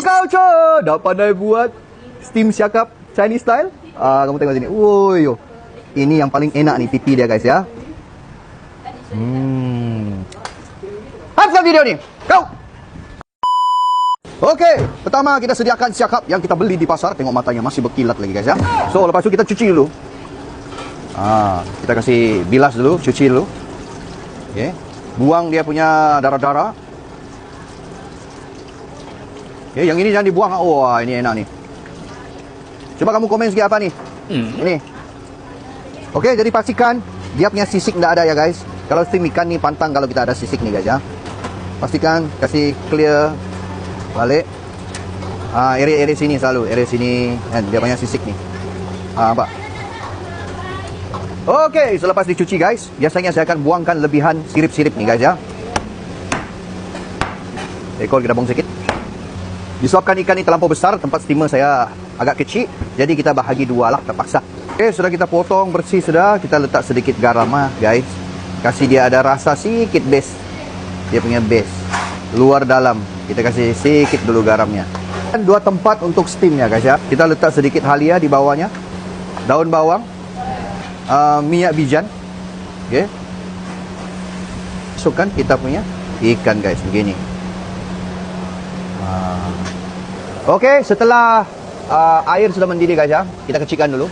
culture. Dah pandai buat steam siakap Chinese style. Kamu tengok sini. Woi yo. Ini yang paling enak nih pipi dia guys ya. Habiskan video ni. Go. Okey, pertama kita sediakan siakap yang kita beli di pasar. Tengok matanya masih berkilat lagi guys ya. So lepas tu kita cuci dulu. Kita kasih bilas dulu, cuci dulu. Okey. Buang dia punya darah-darah. Okey, yang ini jangan dibuang. Wah, ini enak nih. Coba kamu komen sikit apa nih? Ini. Okey, jadi pastikan dia punya sisik tidak ada ya guys. Kalau steam ikan ni pantang kalau kita ada sisik nih guys ya. Pastikan kasih clear balik. Area-area sini selalu, area sini kan dia punya sisik nih. Nampak? Okey, selepas dicuci guys, biasanya saya akan buangkan lebihan sirip-sirip nih guys ya. Ekor kita buang sikit. Disebabkan ikan ni terlampau besar, tempat steamer saya agak kecil, jadi kita bahagi dua lah terpaksa. Okey, sudah kita potong bersih sudah, kita letak sedikit garam guys. Kasih dia ada rasa sikit base. Dia punya base. Luar dalam. Kita kasih sikit dulu garamnya. Dan dua tempat untuk steamnya guys ya. Kita letak sedikit halia di bawahnya. Daun bawang. Minyak bijan. Okey. Masukkan kita punya ikan guys begini. Okey, setelah air sudah mendidih guys ya, kita kecilkan dulu.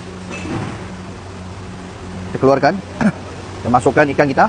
Kita keluarkan. Kita masukkan ikan kita.